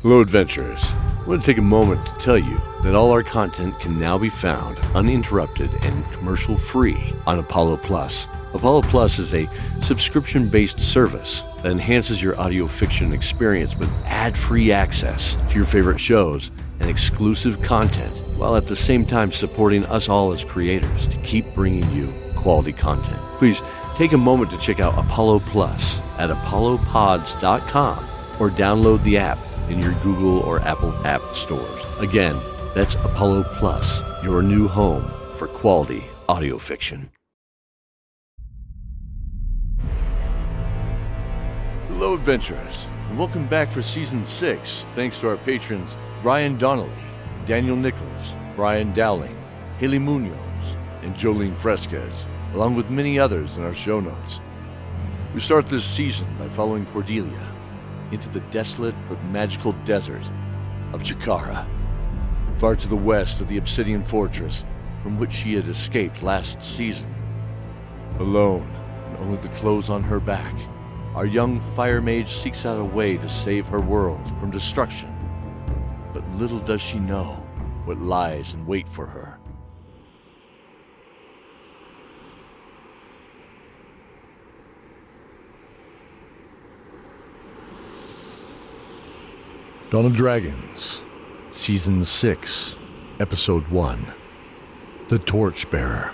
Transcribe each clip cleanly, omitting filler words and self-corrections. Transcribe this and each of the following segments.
Hello, adventurers. I want to take a moment to tell you that all our content can now be found uninterrupted and commercial-free on Apollo Plus. Apollo Plus is a subscription-based service that enhances your audio fiction experience with ad-free access to your favorite shows and exclusive content, while at the same time supporting us all as creators to keep bringing you quality content. Please take a moment to check out Apollo Plus at apollopods.com or download the app in your Google or Apple app stores. Again, that's Apollo Plus, your new home for quality audio fiction. Hello, adventurers, and welcome back for Season 6, thanks to our patrons Brian Donnelly, Daniel Nichols, Brian Dowling, Hayley Muñoz, and Joleen Fresquez, along with many others in our show notes. We start this season by following Cordelia into the desolate but magical desert of Chikara, far to the west of the Obsidian Fortress from which she had escaped last season. Alone, and only the clothes on her back, our young fire mage seeks out a way to save her world from destruction. But little does she know what lies in wait for her. Dawn of Dragons, Season 6, Episode 1, The Torchbearer.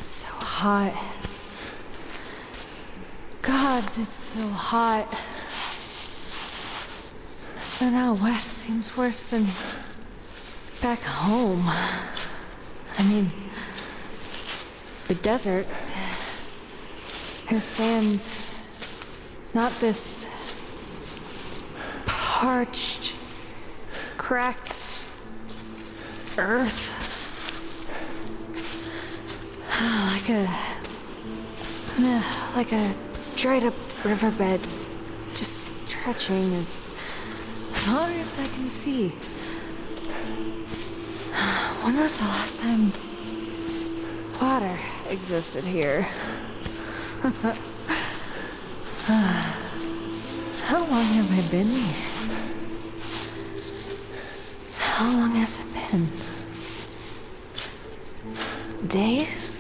So hot. Gods, it's so hot. The sun out west seems worse than back home. I mean, the desert. There's sand. Not this parched, cracked earth. Like a dried up riverbed, just stretching as far as I can see. When was the last time water existed here? How long have I been here? How long has it been? Days?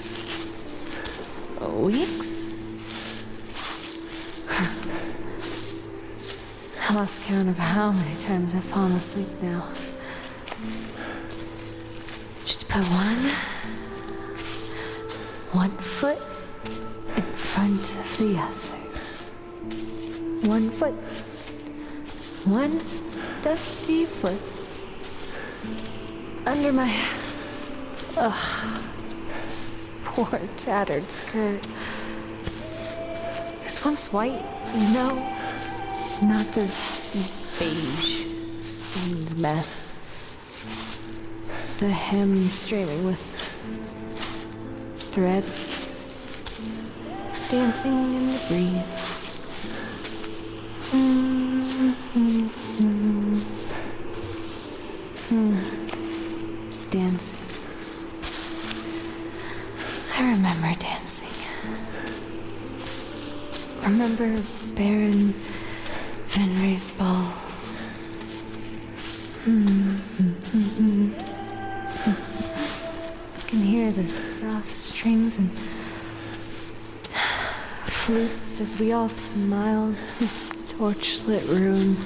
Weeks? I lost count of how many times I've fallen asleep now. Just put one foot in front of the other. 1 foot. One dusty foot. Under my... poor tattered skirt. It was once white, you know? Not this beige, stained mess. The hem streaming with threads dancing in the breeze. Dancing. I remember dancing. Remember Baron Fenrir's ball. I can hear the soft strings and flutes as we all smiled in the torchlit room.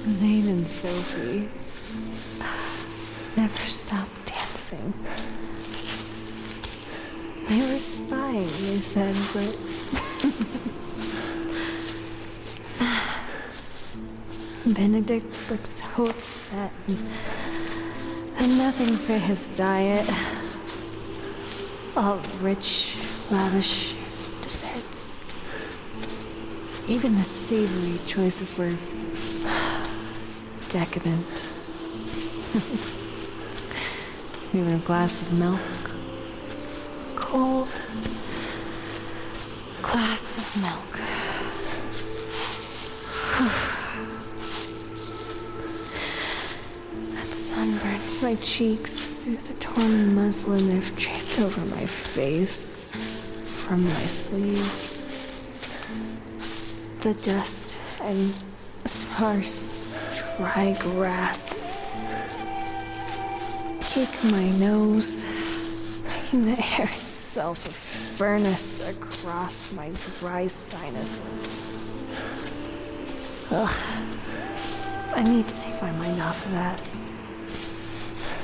Zane and Sophie never stopped dancing. They were spying, they said, but Benedict looks so upset, and nothing for his diet. All rich, lavish desserts. Even the savory choices were decadent. Even a glass of milk. Cold glass of milk. That sun burns my cheeks through the torn muslin they've draped over my face from my sleeves. The dust and sparse, dry grass cake my nose, making the air itself a furnace across my dry sinuses. Ugh. I need to take my mind off of that.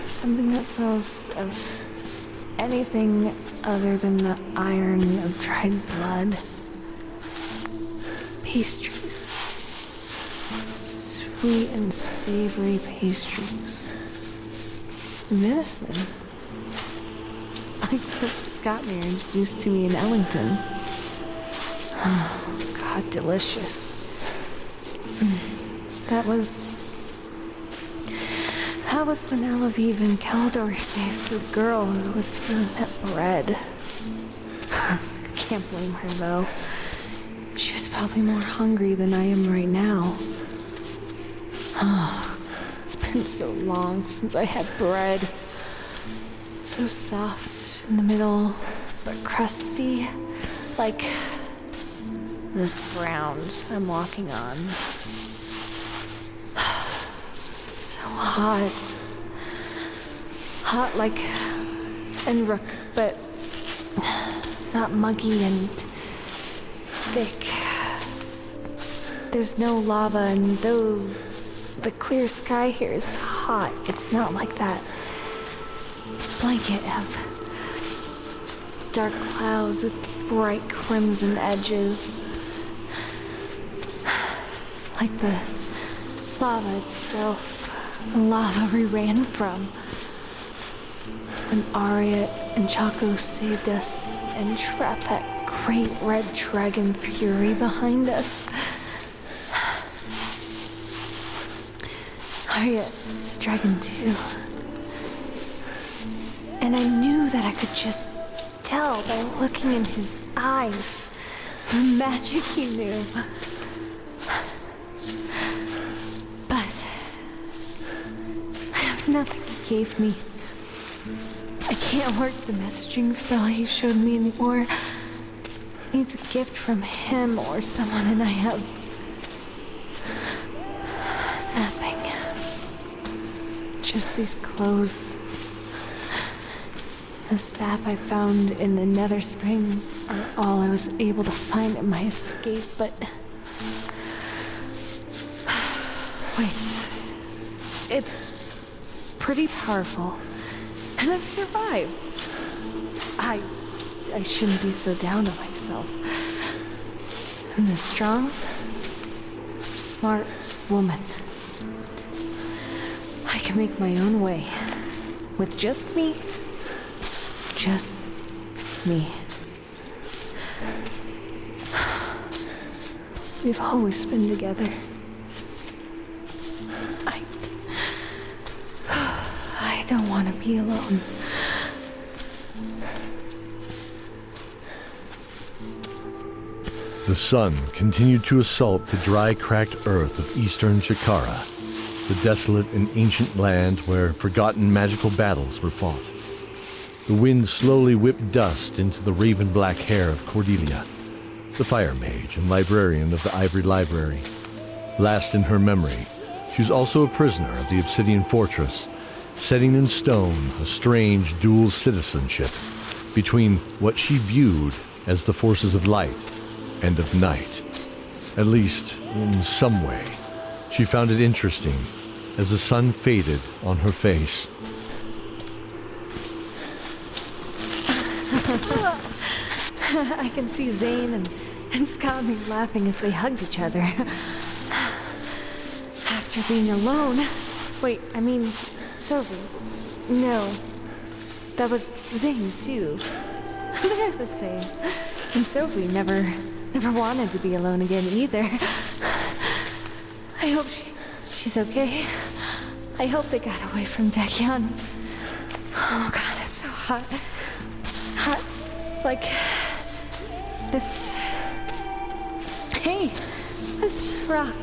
Something that smells of anything other than the iron of dried blood. Pastries. Sweet and savory pastries. Venison. Like the Scottmere introduced to me in Ellington. Oh, God, delicious. That was when Alaviv and KELDOR saved the girl who was stealing that bread. Can't blame her, though. She was probably more hungry than I am right now. Oh, it's been so long since I had bread. So soft in the middle, but crusty, like this ground I'm walking on. It's so hot. Hot like Enrook, but not muggy and thick. There's no lava, and though the clear sky here is hot, it's not like that blanket of dark clouds with bright crimson edges. Like the lava itself, the lava we ran from. When Ariat and Chaco saved us and trapped that great red dragon fury behind us. Ariat is a dragon too. And I knew that I could just tell by looking in his eyes the magic he knew. But I have nothing he gave me. I can't work the messaging spell he showed me anymore. It needs a gift from him or someone, and I have nothing. Just these clothes. The staff I found in the Nether Spring are all I was able to find in my escape, but... Wait. It's pretty powerful. And I've survived. I shouldn't be so down on myself. I'm a strong, smart woman. I can make my own way. With just me. Just me. We've always been together. I don't want to be alone. The sun continued to assault the dry, cracked earth of eastern Chikara, the desolate and ancient land where forgotten magical battles were fought. The wind slowly whipped dust into the raven-black hair of Cordelia, the fire mage and librarian of the Ivory Library. Last in her memory, she was also a prisoner of the Obsidian Fortress, setting in stone a strange dual citizenship between what she viewed as the forces of light and of night. At least, in some way, she found it interesting as the sun faded on her face. I can see Zane and Scotty laughing as they hugged each other. after being alone. Wait, I mean, Sophie. No. That was Zane, too. They're the same. And Sophie never wanted to be alone again either. I hope she's okay. I hope they got away from Dakian. Oh god, it's so hot. Hot, like this. Hey, this rock.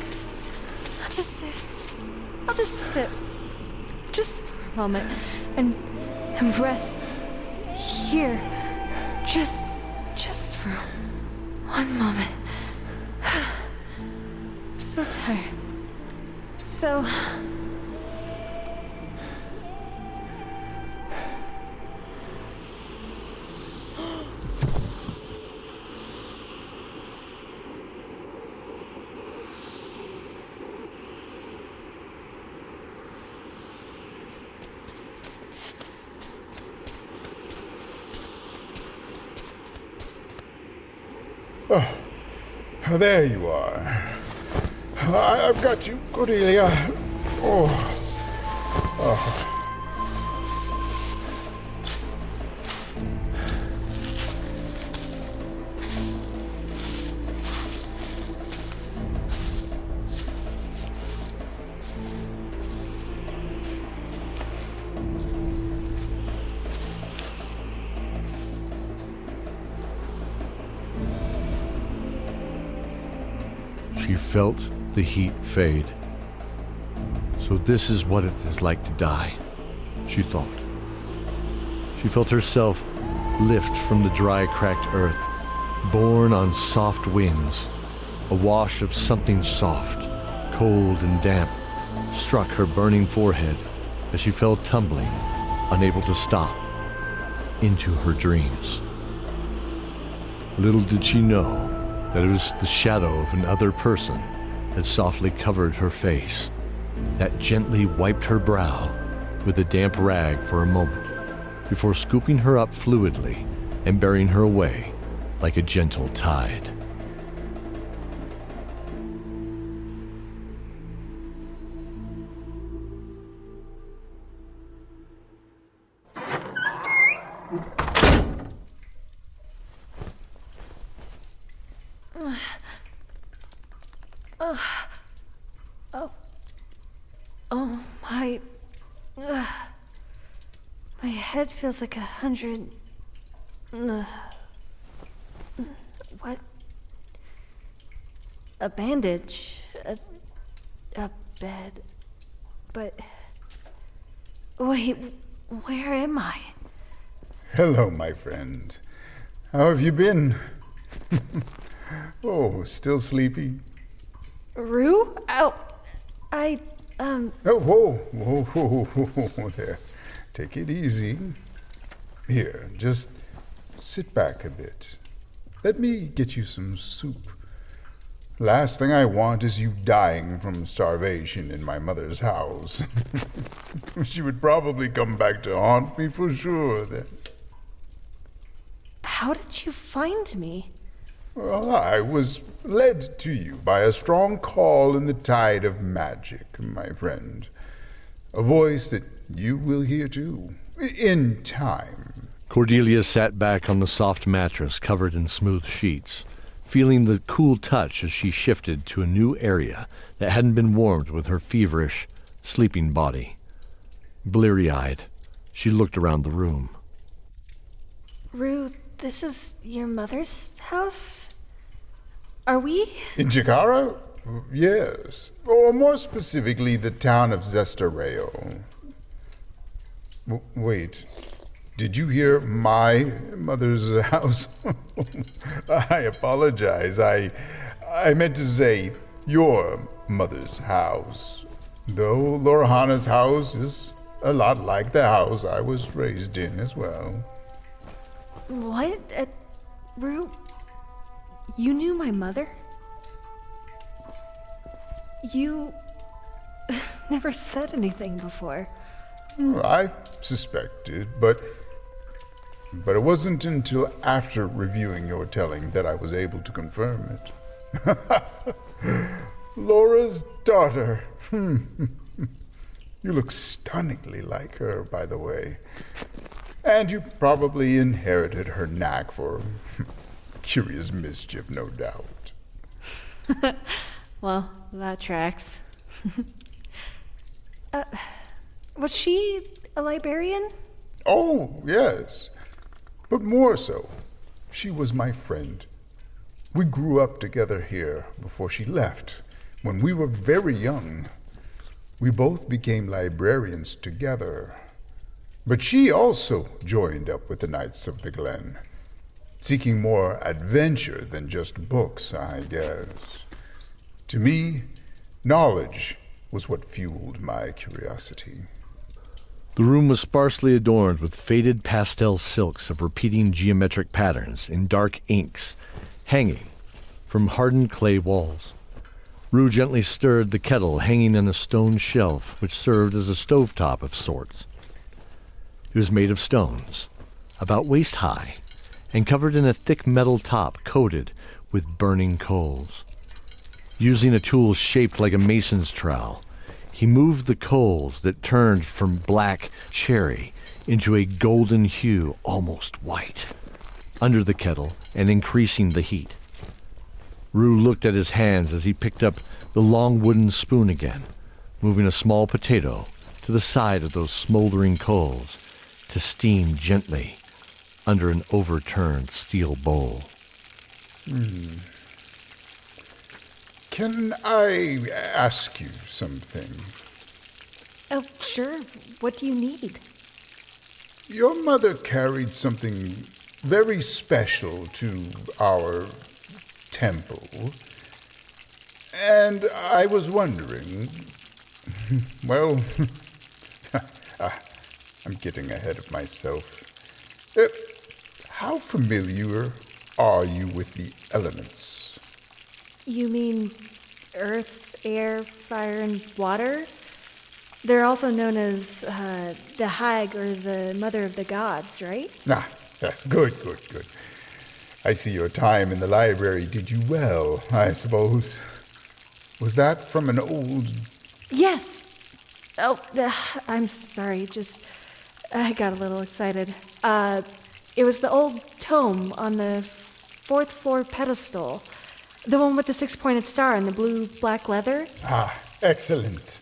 I'll just sit, just for a moment, and rest here, just for one moment. So tired. So. Oh, there you are. I've got you, Cordelia. Oh. She felt the heat fade. So this is what it is like to die, she thought. She felt herself lift from the dry, cracked earth, borne on soft winds. A wash of something soft, cold and damp, struck her burning forehead as she fell tumbling, unable to stop, into her dreams. Little did she know that it was the shadow of another person that softly covered her face, that gently wiped her brow with a damp rag for a moment, before scooping her up fluidly and bearing her away like a gentle tide. My head feels like 100. What? A bandage. A bed. But. Wait, where am I? Hello, my friend. How have you been? Oh, still sleepy? Rue? Oh, Oh, whoa, there. Take it easy. Here, just sit back a bit. Let me get you some soup. Last thing I want is you dying from starvation in my mother's house. She would probably come back to haunt me for sure then. How did you find me? Well, I was led to you by a strong call in the tide of magic, my friend. A voice that you will hear too, in time. Cordelia sat back on the soft mattress covered in smooth sheets, feeling the cool touch as she shifted to a new area that hadn't been warmed with her feverish, sleeping body. Bleary-eyed, she looked around the room. Rue, this is your mother's house? Are we? In Chikara? Yes. Or more specifically, the town of Zestareo. Wait, did you hear my mother's house? I apologize. I meant to say your mother's house. Though Lorhana's house is a lot like the house I was raised in as well. What? Rue, you knew my mother? You never said anything before. I suspected, but it wasn't until after reviewing your telling that I was able to confirm it. Laura's daughter. You look stunningly like her, by the way. And you probably inherited her knack for curious mischief, no doubt. Well, that tracks. Was she a librarian? Oh, yes. But more so, she was my friend. We grew up together here before she left, when we were very young. We both became librarians together. But she also joined up with the Knights of the Glen, seeking more adventure than just books, I guess. To me, knowledge was what fueled my curiosity. The room was sparsely adorned with faded pastel silks of repeating geometric patterns in dark inks, hanging from hardened clay walls. Rue gently stirred the kettle hanging on a stone shelf which served as a stovetop of sorts. It was made of stones, about waist high, and covered in a thick metal top coated with burning coals. Using a tool shaped like a mason's trowel, he moved the coals that turned from black cherry into a golden hue, almost white, under the kettle and increasing the heat. Rue looked at his hands as he picked up the long wooden spoon again, moving a small potato to the side of those smoldering coals to steam gently under an overturned steel bowl. Can I ask you something? Oh, sure. What do you need? Your mother carried something very special to our temple, and I was wondering, well, I'm getting ahead of myself. How familiar are you with the elements? You mean earth, air, fire, and water? They're also known as the Hag, or the Mother of the Gods, right? Ah, yes, good. I see your time in the library did you well, I suppose. Was that from an old... Yes. Oh, I'm sorry, I got a little excited. It was the old tome on the 4th floor pedestal. The one with the 6-pointed star and the blue-black leather? Ah, excellent.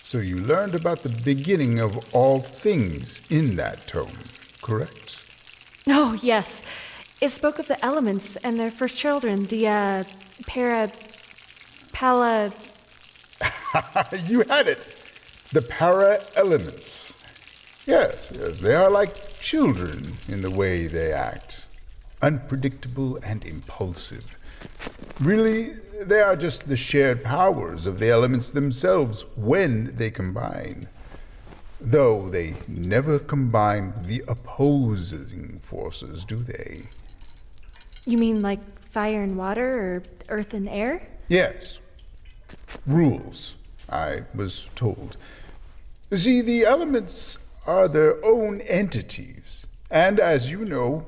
So you learned about the beginning of all things in that tome, correct? Oh, yes. It spoke of the elements and their first children, the, Pala... You had it! The para-elements. Yes, they are like children in the way they act. Unpredictable and impulsive. Really, they are just the shared powers of the elements themselves when they combine. Though they never combine the opposing forces, do they? You mean like fire and water, or earth and air? Yes. Rules, I was told. See, the elements are their own entities, and as you know,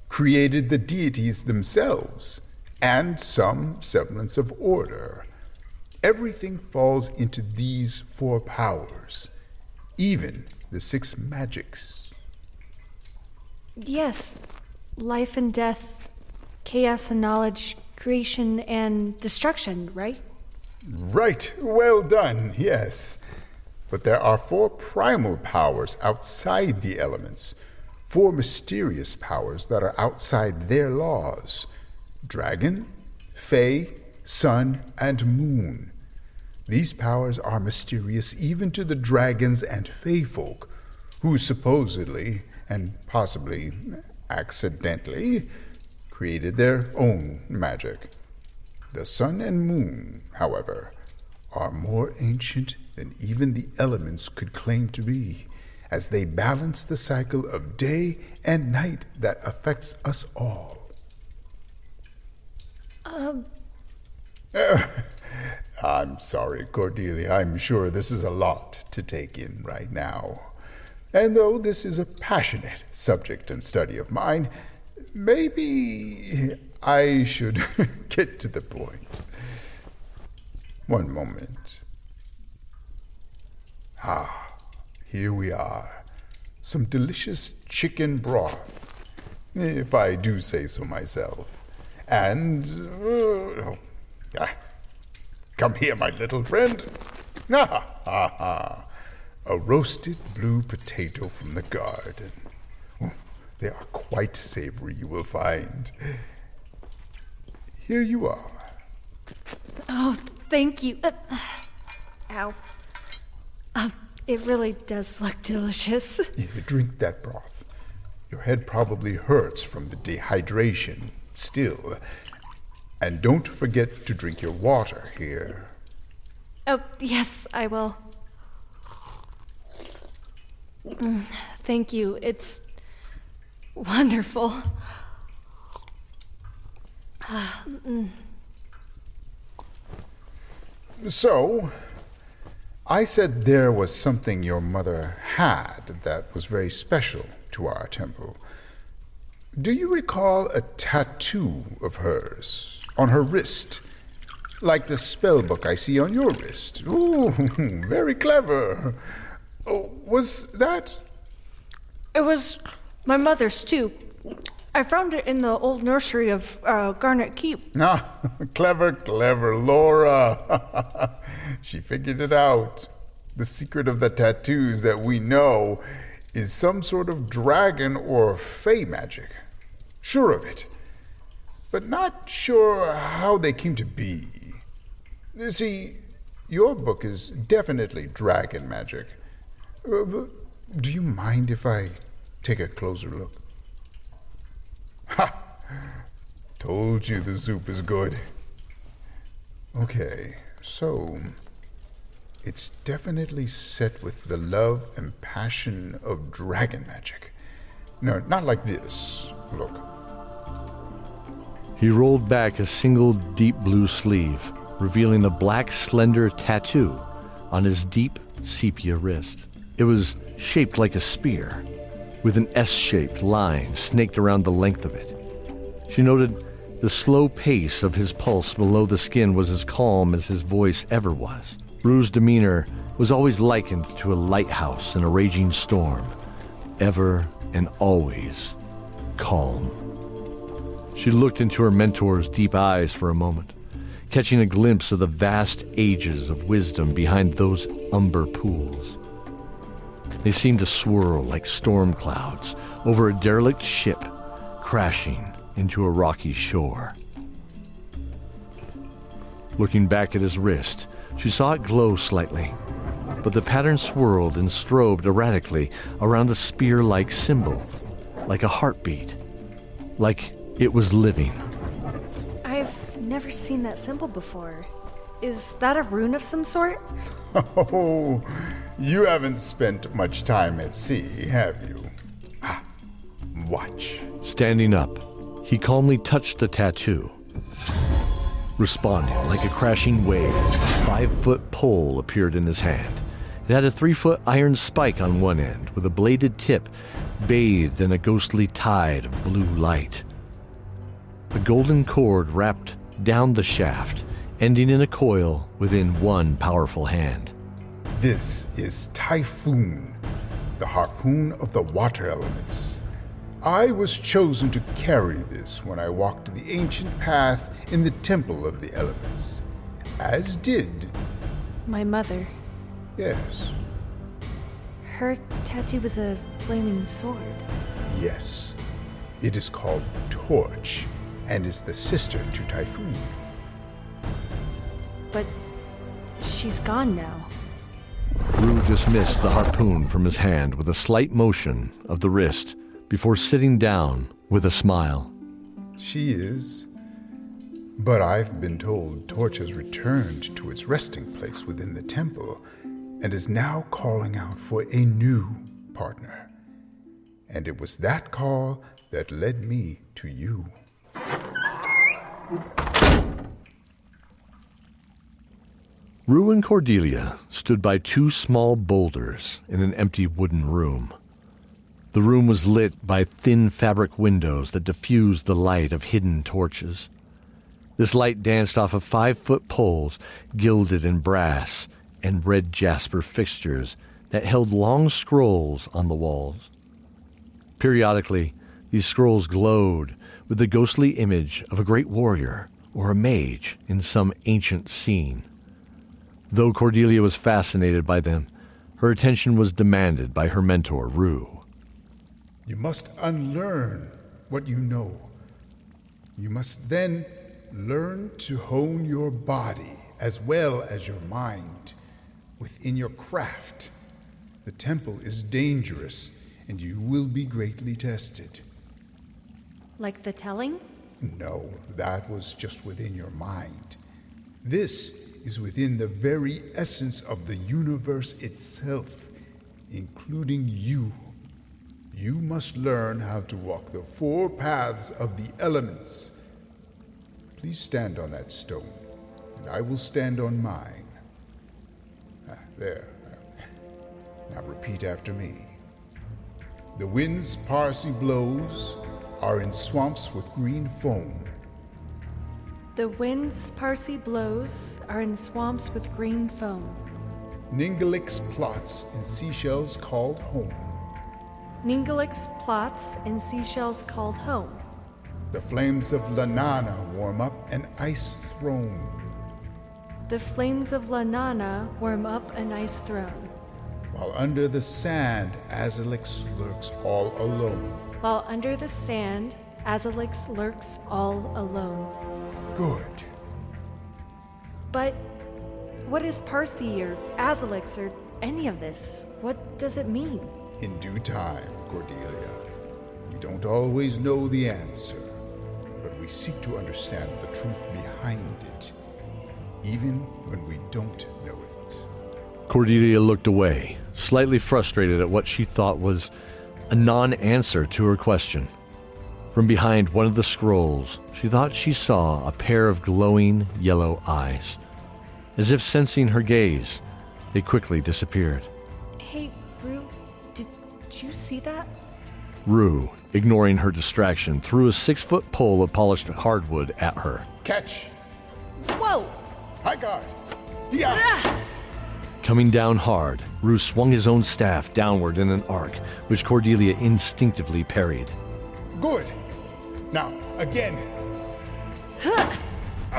created the deities themselves, and some semblance of order. Everything falls into these 4 powers, even the 6 magics. Yes. Life and death, chaos and knowledge, creation and destruction, right? Right. Well done, yes. But there are 4 primal powers outside the elements, 4 mysterious powers that are outside their laws. Dragon, Fae, Sun, and Moon. These powers are mysterious even to the dragons and Fae folk, who supposedly, and possibly accidentally, created their own magic. The Sun and Moon, however, are more ancient than even the elements could claim to be, as they balance the cycle of day and night that affects us all. I'm sorry, Cordelia. I'm sure this is a lot to take in right now. And though this is a passionate subject and study of mine, maybe I should get to the point. One moment. Ah, here we are. Some delicious chicken broth, if I do say so myself. And, come here, my little friend. A roasted blue potato from the garden. Oh, they are quite savory, you will find. Here you are. Oh, thank you. Ow. It really does look delicious. Yeah, drink that broth. Your head probably hurts from the dehydration still. And don't forget to drink your water here. Oh, yes, I will. Thank you. It's wonderful. So, I said there was something your mother had that was very special to our temple. Do you recall a tattoo of hers on her wrist? Like the spell book I see on your wrist. Ooh, very clever. Oh, was that? It was my mother's, too. I found it in the old nursery of Garnet Keep. Ah, clever Laura. She figured it out. The secret of the tattoos that we know is some sort of dragon or fey magic. Sure of it, but not sure how they came to be. You see, your book is definitely dragon magic. Do you mind if I take a closer look? Ha! Told you the soup is good. Okay, so it's definitely set with the love and passion of dragon magic. No, not like this. Look. He rolled back a single deep blue sleeve, revealing a black, slender tattoo on his deep sepia wrist. It was shaped like a spear, with an S-shaped line snaked around the length of it. She noted the slow pace of his pulse below the skin was as calm as his voice ever was. Rue's demeanor was always likened to a lighthouse in a raging storm, ever and always calm. She looked into her mentor's deep eyes for a moment, catching a glimpse of the vast ages of wisdom behind those umber pools. They seemed to swirl like storm clouds over a derelict ship crashing into a rocky shore. Looking back at his wrist, she saw it glow slightly, but the pattern swirled and strobed erratically around the spear-like symbol, like a heartbeat, like it was living. I've never seen that symbol before. Is that a rune of some sort? Oh, you haven't spent much time at sea, have you? Ah, watch. Standing up, he calmly touched the tattoo. Responding like a crashing wave, a 5-foot pole appeared in his hand. It had a 3-foot iron spike on one end, with a bladed tip bathed in a ghostly tide of blue light. A golden cord wrapped down the shaft, ending in a coil within one powerful hand. This is Typhoon, the harpoon of the water elements. I was chosen to carry this when I walked the ancient path in the Temple of the Elements, as did... My mother. Yes. Her tattoo was a flaming sword. Yes. It is called Torch, and is the sister to Typhoon. But she's gone now. Rue dismissed the harpoon from his hand with a slight motion of the wrist before sitting down with a smile. She is. But I've been told Torch has returned to its resting place within the temple and is now calling out for a new partner. And it was that call that led me to you. Rue and Cordelia stood by 2 small boulders in an empty wooden room. The room was lit by thin fabric windows that diffused the light of hidden torches. This light danced off of 5-foot poles, gilded in brass, and red jasper fixtures that held long scrolls on the walls. Periodically, these scrolls glowed with the ghostly image of a great warrior or a mage in some ancient scene. Though Cordelia was fascinated by them, her attention was demanded by her mentor, Rue. You must unlearn what you know. You must then learn to hone your body as well as your mind within your craft. The temple is dangerous, and you will be greatly tested. Like the telling? No, that was just within your mind. This is within the very essence of the universe itself, including you. You must learn how to walk the 4 paths of the elements. Please stand on that stone, and I will stand on mine. There. Now repeat after me. The wind's Parsi blows are in swamps with green foam. The wind's Parsi blows are in swamps with green foam. Ningalik's plots in seashells called home. Ningalik's plots in seashells called home. The flames of Lanana warm up an ice throne. The flames of Lanana warm up an ice throne. While under the sand, Azalix lurks all alone. While under the sand, Azalix lurks all alone. Good. But what is Parsi or Azalix or any of this? What does it mean? In due time, Cordelia. We don't always know the answer, but we seek to understand the truth behind it, even when we don't know it. Cordelia looked away, slightly frustrated at what she thought was a non-answer to her question. From behind one of the scrolls, she thought she saw a pair of glowing yellow eyes. As if sensing her gaze, they quickly disappeared. Hey, Rue, did you see that? Rue, ignoring her distraction, threw a 6-foot pole of polished hardwood at her. Catch! Whoa! High guard! Yeah! Coming down hard, Rue swung his own staff downward in an arc, which Cordelia instinctively parried. Good! Now, again!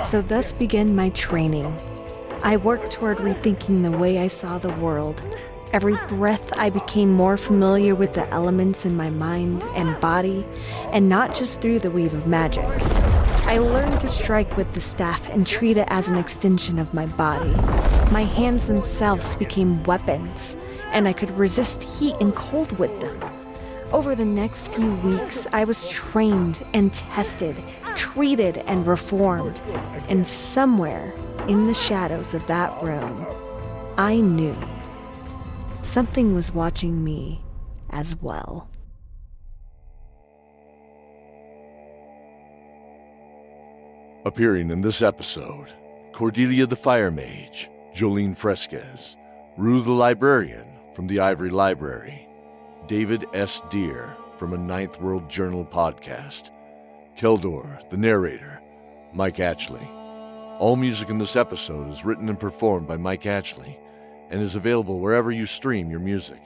So thus began my training. I worked toward rethinking the way I saw the world. Every breath I became more familiar with the elements in my mind and body, and not just through the weave of magic. I learned to strike with the staff and treat it as an extension of my body. My hands themselves became weapons, and I could resist heat and cold with them. Over the next few weeks, I was trained and tested, treated and reformed. And somewhere in the shadows of that room, I knew something was watching me as well. Appearing in this episode, Cordelia the Fire Mage, Joleen Fresquez, Rue the Librarian from the Ivory Library, David S. Deere from a Ninth World Journal podcast, KELDOR, the narrator, Mike Atchley. All music in this episode is written and performed by Mike Atchley and is available wherever you stream your music.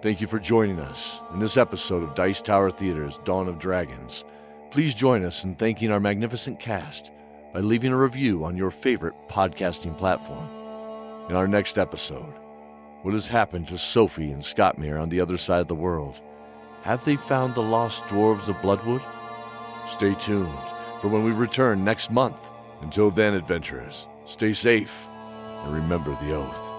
Thank you for joining us in this episode of Dice Tower Theater's Dawn of Dragons. Please join us in thanking our magnificent cast by leaving a review on your favorite podcasting platform. In our next episode, what has happened to Sophie and Scottmere on the other side of the world? Have they found the lost dwarves of Bloodwood? Stay tuned for when we return next month. Until then, adventurers, stay safe and remember the oath.